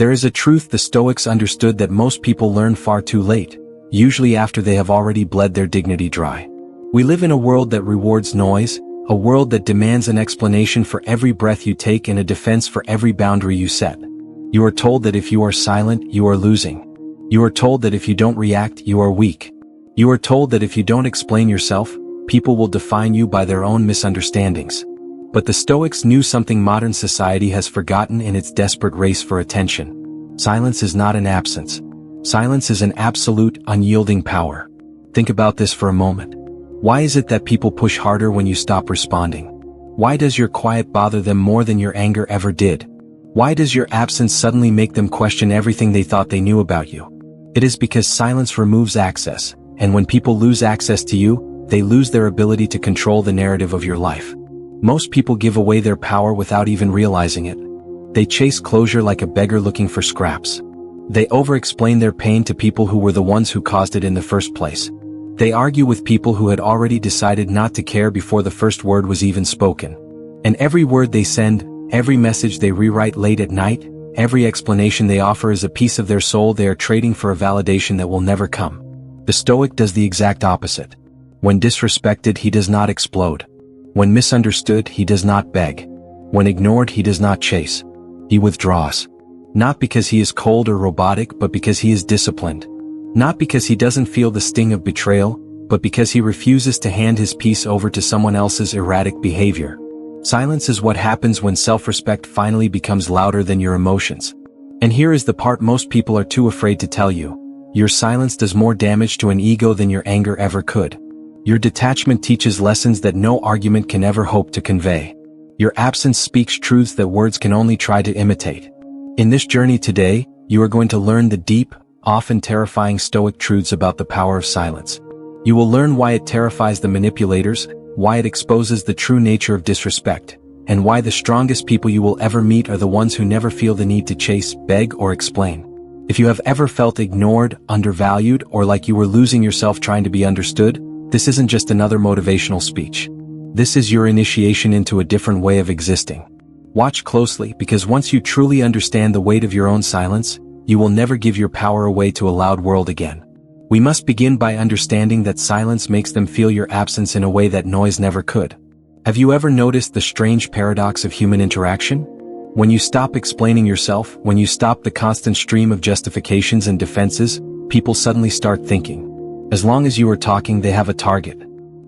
There is a truth the Stoics understood that most people learn far too late, usually after they have already bled their dignity dry. We live in a world that rewards noise, a world that demands an explanation for every breath you take and a defense for every boundary you set. You are told that if you are silent, you are losing. You are told that if you don't react, you are weak. You are told that if you don't explain yourself, people will define you by their own misunderstandings. But the Stoics knew something modern society has forgotten in its desperate race for attention. Silence is not an absence. Silence is an absolute, unyielding power. Think about this for a moment. Why is it that people push harder when you stop responding? Why does your quiet bother them more than your anger ever did? Why does your absence suddenly make them question everything they thought they knew about you? It is because silence removes access, and when people lose access to you, they lose their ability to control the narrative of your life. Most people give away their power without even realizing it. They chase closure like a beggar looking for scraps. They over-explain their pain to people who were the ones who caused it in the first place. They argue with people who had already decided not to care before the first word was even spoken. And every word they send, every message they rewrite late at night, every explanation they offer is a piece of their soul they are trading for a validation that will never come. The Stoic does the exact opposite. When disrespected, he does not explode. When misunderstood, he does not beg. When ignored, he does not chase. He withdraws. Not because he is cold or robotic, but because he is disciplined. Not because he doesn't feel the sting of betrayal, but because he refuses to hand his peace over to someone else's erratic behavior. Silence is what happens when self-respect finally becomes louder than your emotions. And here is the part most people are too afraid to tell you. Your silence does more damage to an ego than your anger ever could. Your detachment teaches lessons that no argument can ever hope to convey. Your absence speaks truths that words can only try to imitate. In this journey today, you are going to learn the deep, often terrifying Stoic truths about the power of silence. You will learn why it terrifies the manipulators, why it exposes the true nature of disrespect, and why the strongest people you will ever meet are the ones who never feel the need to chase, beg, or explain. If you have ever felt ignored, undervalued, or like you were losing yourself trying to be understood, this isn't just another motivational speech. This is your initiation into a different way of existing. Watch closely, because once you truly understand the weight of your own silence, you will never give your power away to a loud world again. We must begin by understanding that silence makes them feel your absence in a way that noise never could. Have you ever noticed the strange paradox of human interaction? When you stop explaining yourself, when you stop the constant stream of justifications and defenses, people suddenly start thinking. As long as you are talking, they have a target.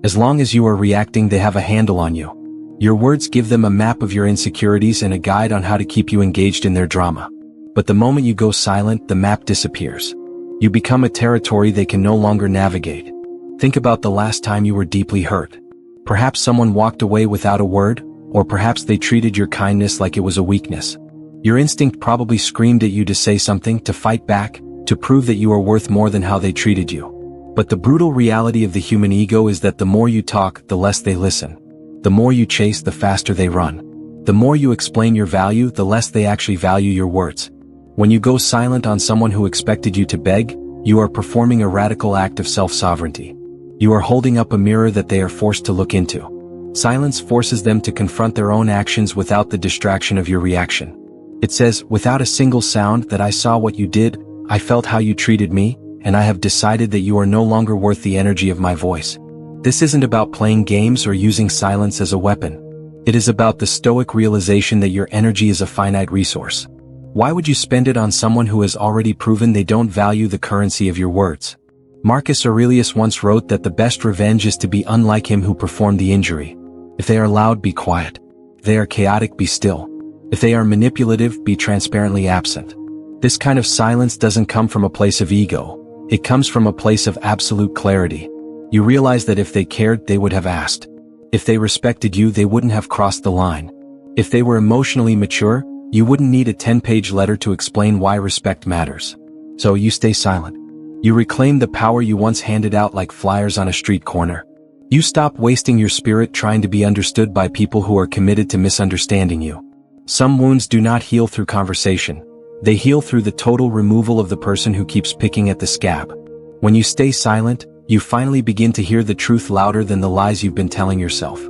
As long as you are reacting, they have a handle on you. Your words give them a map of your insecurities and a guide on how to keep you engaged in their drama. But the moment you go silent, the map disappears. You become a territory they can no longer navigate. Think about the last time you were deeply hurt. Perhaps someone walked away without a word, or perhaps they treated your kindness like it was a weakness. Your instinct probably screamed at you to say something, to fight back, to prove that you are worth more than how they treated you. But the brutal reality of the human ego is that the more you talk, the less they listen. The more you chase, the faster they run. The more you explain your value, the less they actually value your words. When you go silent on someone who expected you to beg, you are performing a radical act of self-sovereignty. You are holding up a mirror that they are forced to look into. Silence forces them to confront their own actions without the distraction of your reaction. It says, without a single sound, that I saw what you did, I felt how you treated me, and I have decided that you are no longer worth the energy of my voice. This isn't about playing games or using silence as a weapon. It is about the Stoic realization that your energy is a finite resource. Why would you spend it on someone who has already proven they don't value the currency of your words? Marcus Aurelius once wrote that the best revenge is to be unlike him who performed the injury. If they are loud, be quiet. If they are chaotic, be still. If they are manipulative, be transparently absent. This kind of silence doesn't come from a place of ego. It comes from a place of absolute clarity. You realize that if they cared, they would have asked. If they respected you, they wouldn't have crossed the line. If they were emotionally mature, you wouldn't need a 10-page letter to explain why respect matters. So you stay silent. You reclaim the power you once handed out like flyers on a street corner. You stop wasting your spirit trying to be understood by people who are committed to misunderstanding you. Some wounds do not heal through conversation. They heal through the total removal of the person who keeps picking at the scab. When you stay silent, you finally begin to hear the truth louder than the lies you've been telling yourself.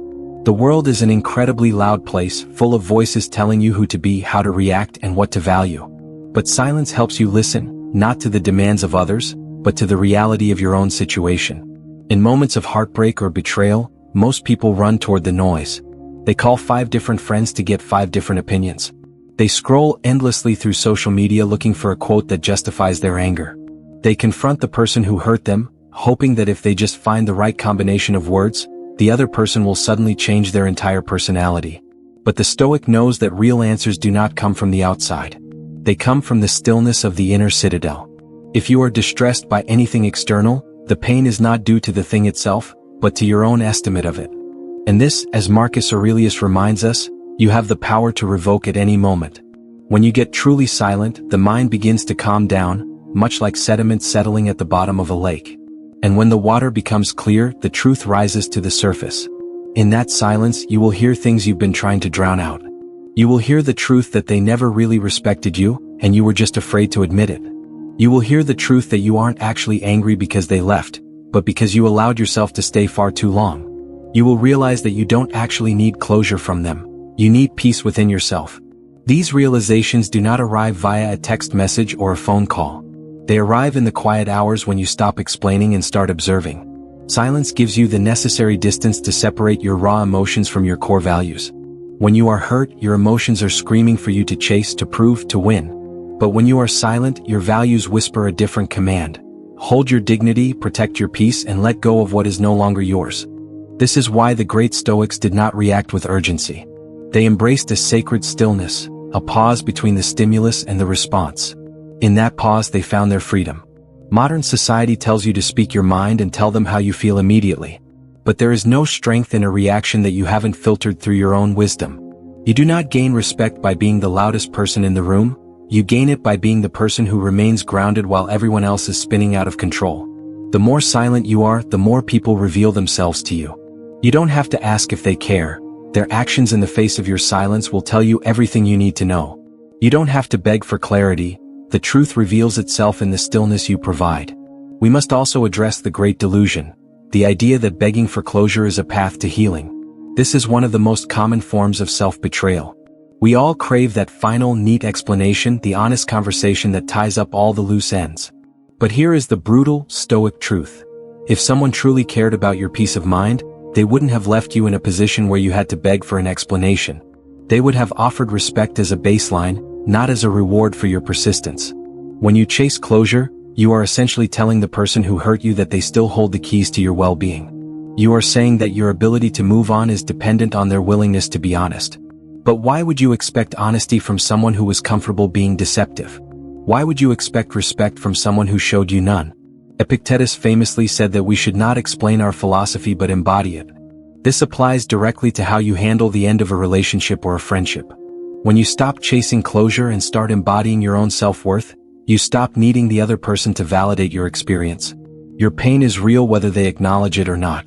The world is an incredibly loud place, full of voices telling you who to be, how to react, and what to value. But silence helps you listen, not to the demands of others, but to the reality of your own situation. In moments of heartbreak or betrayal, most people run toward the noise. They call 5 different friends to get 5 different opinions. They scroll endlessly through social media looking for a quote that justifies their anger. They confront the person who hurt them, hoping that if they just find the right combination of words, the other person will suddenly change their entire personality. But the Stoic knows that real answers do not come from the outside. They come from the stillness of the inner citadel. If you are distressed by anything external, the pain is not due to the thing itself, but to your own estimate of it. And this, as Marcus Aurelius reminds us, you have the power to revoke at any moment. When you get truly silent, the mind begins to calm down, much like sediment settling at the bottom of a lake. And when the water becomes clear, the truth rises to the surface. In that silence, you will hear things you've been trying to drown out. You will hear the truth that they never really respected you, and you were just afraid to admit it. You will hear the truth that you aren't actually angry because they left, but because you allowed yourself to stay far too long. You will realize that you don't actually need closure from them. You need peace within yourself. These realizations do not arrive via a text message or a phone call. They arrive in the quiet hours when you stop explaining and start observing. Silence gives you the necessary distance to separate your raw emotions from your core values. When you are hurt, your emotions are screaming for you to chase, to prove, to win. But when you are silent, your values whisper a different command. Hold your dignity, protect your peace, and let go of what is no longer yours. This is why the great Stoics did not react with urgency. They embraced a sacred stillness, a pause between the stimulus and the response. In that pause they found their freedom. Modern society tells you to speak your mind and tell them how you feel immediately. But there is no strength in a reaction that you haven't filtered through your own wisdom. You do not gain respect by being the loudest person in the room, you gain it by being the person who remains grounded while everyone else is spinning out of control. The more silent you are, the more people reveal themselves to you. You don't have to ask if they care. Their actions in the face of your silence will tell you everything you need to know. You don't have to beg for clarity. The truth reveals itself in the stillness you provide. We must also address the great delusion, the idea that begging for closure is a path to healing. This is one of the most common forms of self-betrayal. We all crave that final, neat explanation, the honest conversation that ties up all the loose ends. But here is the brutal, Stoic truth. If someone truly cared about your peace of mind, they wouldn't have left you in a position where you had to beg for an explanation. They would have offered respect as a baseline, not as a reward for your persistence. When you chase closure, you are essentially telling the person who hurt you that they still hold the keys to your well-being. You are saying that your ability to move on is dependent on their willingness to be honest. But why would you expect honesty from someone who was comfortable being deceptive? Why would you expect respect from someone who showed you none? Epictetus famously said that we should not explain our philosophy but embody it. This applies directly to how you handle the end of a relationship or a friendship. When you stop chasing closure and start embodying your own self-worth, you stop needing the other person to validate your experience. Your pain is real whether they acknowledge it or not.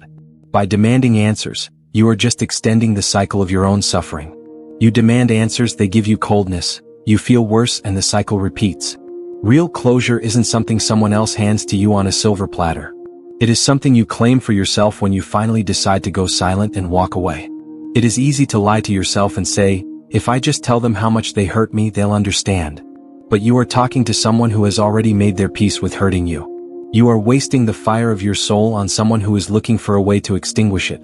By demanding answers, you are just extending the cycle of your own suffering. You demand answers, they give you coldness, you feel worse, and the cycle repeats. Real closure isn't something someone else hands to you on a silver platter. It is something you claim for yourself when you finally decide to go silent and walk away. It is easy to lie to yourself and say, if I just tell them how much they hurt me, they'll understand. But you are talking to someone who has already made their peace with hurting you. You are wasting the fire of your soul on someone who is looking for a way to extinguish it.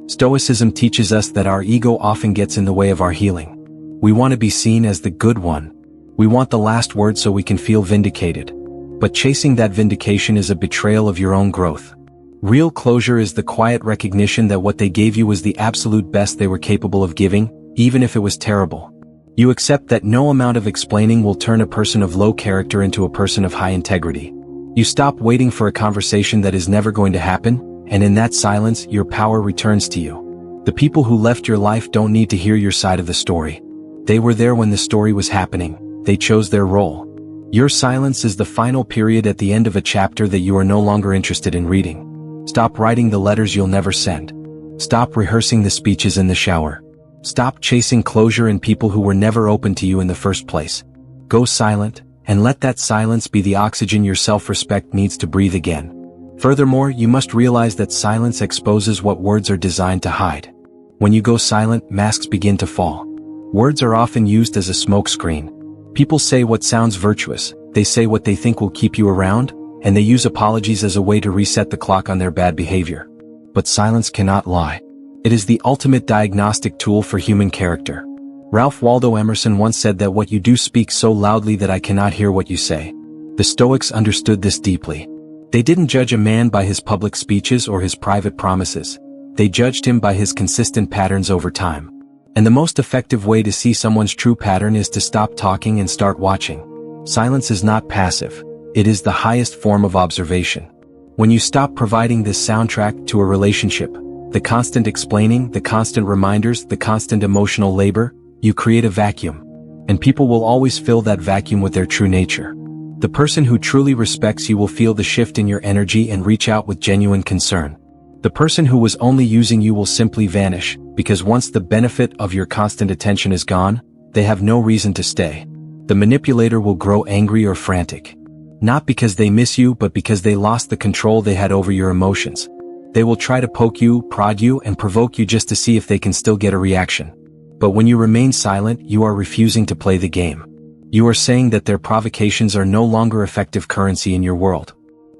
Stoicism teaches us that our ego often gets in the way of our healing. We want to be seen as the good one. We want the last word so we can feel vindicated. But chasing that vindication is a betrayal of your own growth. Real closure is the quiet recognition that what they gave you was the absolute best they were capable of giving, even if it was terrible. You accept that no amount of explaining will turn a person of low character into a person of high integrity. You stop waiting for a conversation that is never going to happen, and in that silence, your power returns to you. The people who left your life don't need to hear your side of the story. They were there when the story was happening. They chose their role. Your silence is the final period at the end of a chapter that you are no longer interested in reading. Stop writing the letters you'll never send. Stop rehearsing the speeches in the shower. Stop chasing closure in people who were never open to you in the first place. Go silent, and let that silence be the oxygen your self-respect needs to breathe again. Furthermore, you must realize that silence exposes what words are designed to hide. When you go silent, masks begin to fall. Words are often used as a smokescreen. People say what sounds virtuous, they say what they think will keep you around, and they use apologies as a way to reset the clock on their bad behavior. But silence cannot lie. It is the ultimate diagnostic tool for human character. Ralph Waldo Emerson once said that what you do speaks so loudly that I cannot hear what you say. The Stoics understood this deeply. They didn't judge a man by his public speeches or his private promises. They judged him by his consistent patterns over time. And the most effective way to see someone's true pattern is to stop talking and start watching. Silence is not passive. It is the highest form of observation. When you stop providing this soundtrack to a relationship, the constant explaining, the constant reminders, the constant emotional labor, you create a vacuum. And people will always fill that vacuum with their true nature. The person who truly respects you will feel the shift in your energy and reach out with genuine concern. The person who was only using you will simply vanish, because once the benefit of your constant attention is gone, they have no reason to stay. The manipulator will grow angry or frantic. Not because they miss you, but because they lost the control they had over your emotions. They will try to poke you, prod you, and provoke you just to see if they can still get a reaction. But when you remain silent, you are refusing to play the game. You are saying that their provocations are no longer effective currency in your world.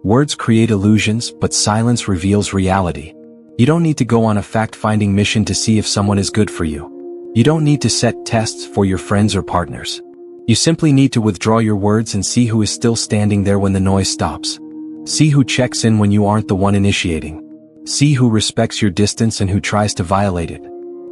Words create illusions, but silence reveals reality. You don't need to go on a fact-finding mission to see if someone is good for you. You don't need to set tests for your friends or partners. You simply need to withdraw your words and see who is still standing there when the noise stops. See who checks in when you aren't the one initiating. See who respects your distance and who tries to violate it.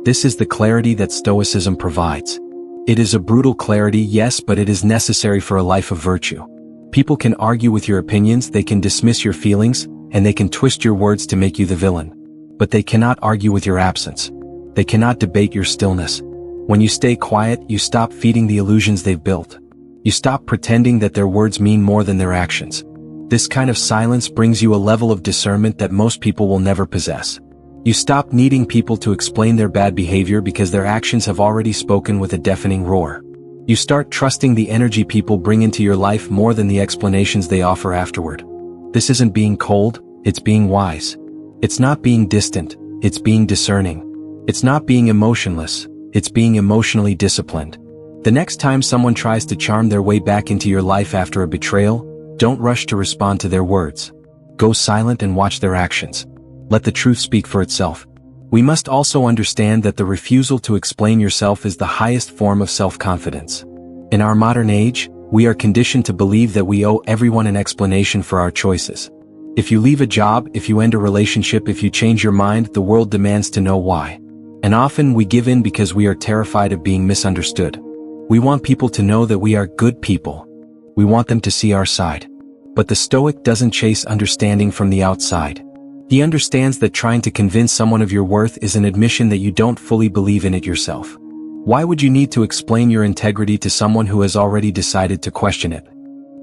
This is the clarity that Stoicism provides. It is a brutal clarity, yes, but it is necessary for a life of virtue. People can argue with your opinions, they can dismiss your feelings, and they can twist your words to make you the villain. But they cannot argue with your absence. They cannot debate your stillness. When you stay quiet, you stop feeding the illusions they've built. You stop pretending that their words mean more than their actions. This kind of silence brings you a level of discernment that most people will never possess. You stop needing people to explain their bad behavior because their actions have already spoken with a deafening roar. You start trusting the energy people bring into your life more than the explanations they offer afterward. This isn't being cold, it's being wise. It's not being distant, it's being discerning. It's not being emotionless, it's being emotionally disciplined. The next time someone tries to charm their way back into your life after a betrayal, don't rush to respond to their words. Go silent and watch their actions. Let the truth speak for itself. We must also understand that the refusal to explain yourself is the highest form of self-confidence. In our modern age, we are conditioned to believe that we owe everyone an explanation for our choices. If you leave a job, if you end a relationship, if you change your mind, the world demands to know why. And often we give in because we are terrified of being misunderstood. We want people to know that we are good people. We want them to see our side. But the Stoic doesn't chase understanding from the outside. He understands that trying to convince someone of your worth is an admission that you don't fully believe in it yourself. Why would you need to explain your integrity to someone who has already decided to question it?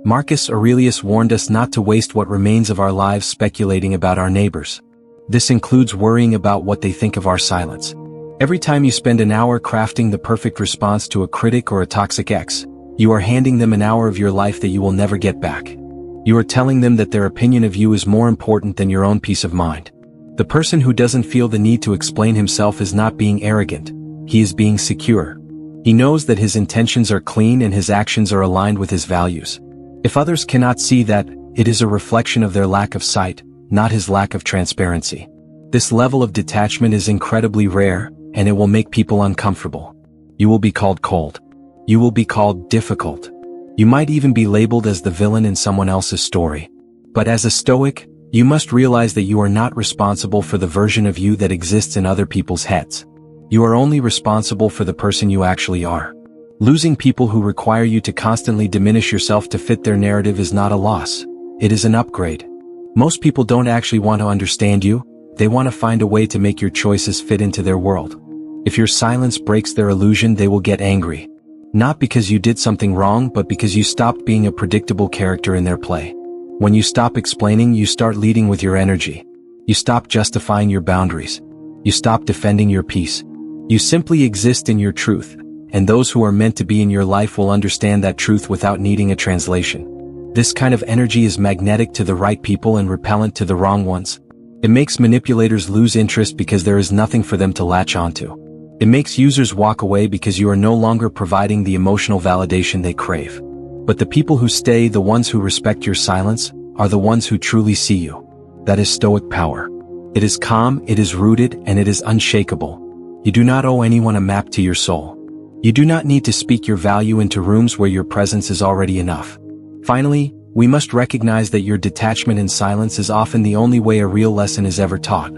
Marcus Aurelius warned us not to waste what remains of our lives speculating about our neighbors. This includes worrying about what they think of our silence. Every time you spend an hour crafting the perfect response to a critic or a toxic ex, you are handing them an hour of your life that you will never get back. You are telling them that their opinion of you is more important than your own peace of mind. The person who doesn't feel the need to explain himself is not being arrogant, he is being secure. He knows that his intentions are clean and his actions are aligned with his values. If others cannot see that, it is a reflection of their lack of sight, not his lack of transparency. This level of detachment is incredibly rare, and it will make people uncomfortable. You will be called cold. You will be called difficult. You might even be labeled as the villain in someone else's story. But as a Stoic, you must realize that you are not responsible for the version of you that exists in other people's heads. You are only responsible for the person you actually are. Losing people who require you to constantly diminish yourself to fit their narrative is not a loss. It is an upgrade. Most people don't actually want to understand you, they want to find a way to make your choices fit into their world. If your silence breaks their illusion, they will get angry. Not because you did something wrong, but because you stopped being a predictable character in their play. When you stop explaining, you start leading with your energy. You stop justifying your boundaries. You stop defending your peace. You simply exist in your truth, and those who are meant to be in your life will understand that truth without needing a translation. This kind of energy is magnetic to the right people and repellent to the wrong ones. It makes manipulators lose interest because there is nothing for them to latch onto. It makes users walk away because you are no longer providing the emotional validation they crave. But the people who stay, the ones who respect your silence, are the ones who truly see you. That is Stoic power. It is calm, it is rooted, and it is unshakable. You do not owe anyone a map to your soul. You do not need to speak your value into rooms where your presence is already enough. Finally, we must recognize that your detachment in silence is often the only way a real lesson is ever taught.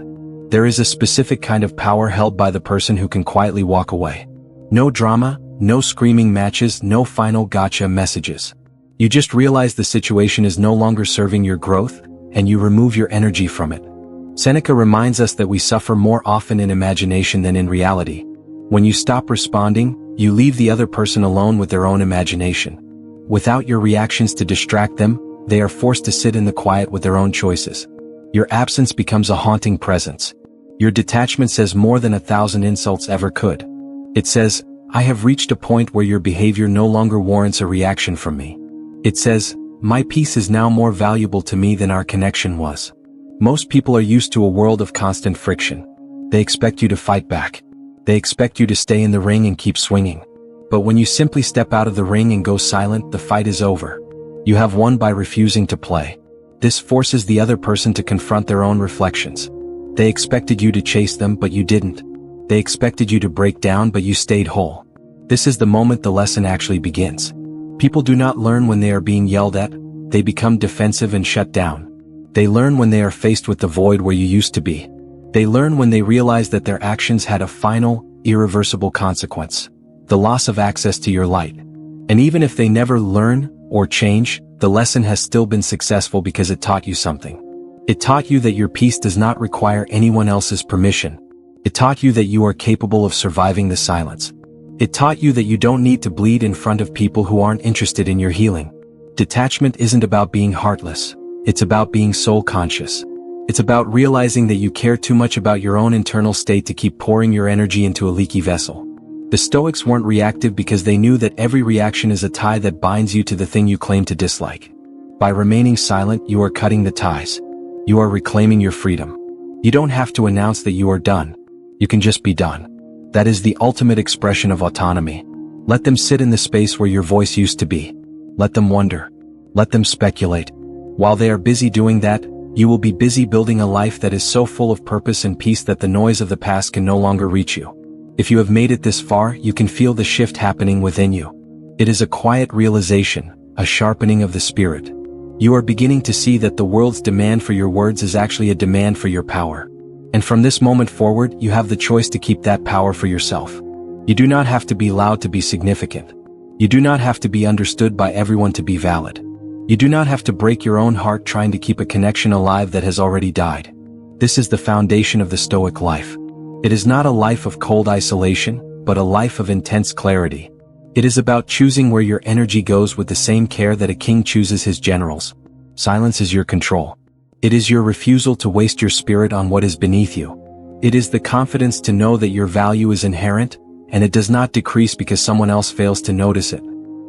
There is a specific kind of power held by the person who can quietly walk away. No drama, no screaming matches, no final gotcha messages. You just realize the situation is no longer serving your growth, and you remove your energy from it. Seneca reminds us that we suffer more often in imagination than in reality. When you stop responding, you leave the other person alone with their own imagination. Without your reactions to distract them, they are forced to sit in the quiet with their own choices. Your absence becomes a haunting presence. Your detachment says more than 1,000 insults ever could. It says, I have reached a point where your behavior no longer warrants a reaction from me. It says, my peace is now more valuable to me than our connection was. Most people are used to a world of constant friction. They expect you to fight back. They expect you to stay in the ring and keep swinging. But when you simply step out of the ring and go silent, the fight is over. You have won by refusing to play. This forces the other person to confront their own reflections. They expected you to chase them, but you didn't. They expected you to break down, but you stayed whole. This is the moment the lesson actually begins. People do not learn when they are being yelled at. They become defensive and shut down. They learn when they are faced with the void where you used to be. They learn when they realize that their actions had a final, irreversible consequence: the loss of access to your light. And even if they never learn or change, the lesson has still been successful because it taught you something. It taught you that your peace does not require anyone else's permission. It taught you that you are capable of surviving the silence. It taught you that you don't need to bleed in front of people who aren't interested in your healing. Detachment isn't about being heartless. It's about being soul-conscious. It's about realizing that you care too much about your own internal state to keep pouring your energy into a leaky vessel. The Stoics weren't reactive because they knew that every reaction is a tie that binds you to the thing you claim to dislike. By remaining silent, you are cutting the ties. You are reclaiming your freedom. You don't have to announce that you are done. You can just be done. That is the ultimate expression of autonomy. Let them sit in the space where your voice used to be. Let them wonder. Let them speculate. While they are busy doing that, you will be busy building a life that is so full of purpose and peace that the noise of the past can no longer reach you. If you have made it this far, you can feel the shift happening within you. It is a quiet realization, a sharpening of the spirit. You are beginning to see that the world's demand for your words is actually a demand for your power. And from this moment forward, you have the choice to keep that power for yourself. You do not have to be loud to be significant. You do not have to be understood by everyone to be valid. You do not have to break your own heart trying to keep a connection alive that has already died. This is the foundation of the Stoic life. It is not a life of cold isolation, but a life of intense clarity. It is about choosing where your energy goes with the same care that a king chooses his generals. Silence is your control. It is your refusal to waste your spirit on what is beneath you. It is the confidence to know that your value is inherent, and it does not decrease because someone else fails to notice it.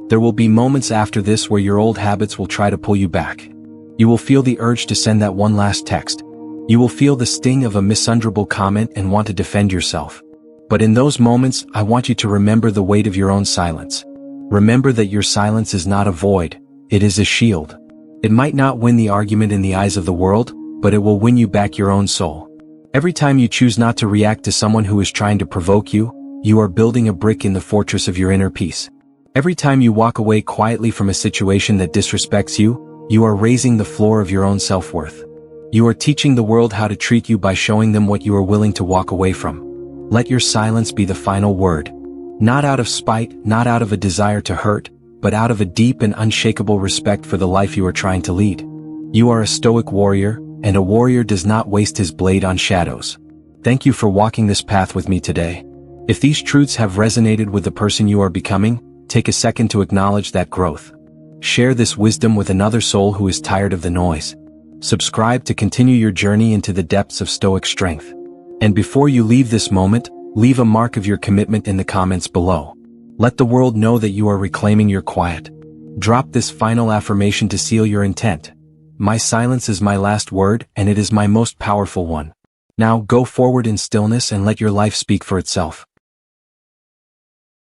There will be moments after this where your old habits will try to pull you back. You will feel the urge to send that one last text. You will feel the sting of a misunderstandable comment and want to defend yourself. But in those moments, I want you to remember the weight of your own silence. Remember that your silence is not a void, it is a shield. It might not win the argument in the eyes of the world, but it will win you back your own soul. Every time you choose not to react to someone who is trying to provoke you, you are building a brick in the fortress of your inner peace. Every time you walk away quietly from a situation that disrespects you, you are raising the floor of your own self-worth. You are teaching the world how to treat you by showing them what you are willing to walk away from. Let your silence be the final word. Not out of spite, not out of a desire to hurt, but out of a deep and unshakable respect for the life you are trying to lead. You are a Stoic warrior, and a warrior does not waste his blade on shadows. Thank you for walking this path with me today. If these truths have resonated with the person you are becoming, take a second to acknowledge that growth. Share this wisdom with another soul who is tired of the noise. Subscribe to continue your journey into the depths of Stoic strength. And before you leave this moment, leave a mark of your commitment in the comments below. Let the world know that you are reclaiming your quiet. Drop this final affirmation to seal your intent. My silence is my last word, and it is my most powerful one. Now go forward in stillness and let your life speak for itself.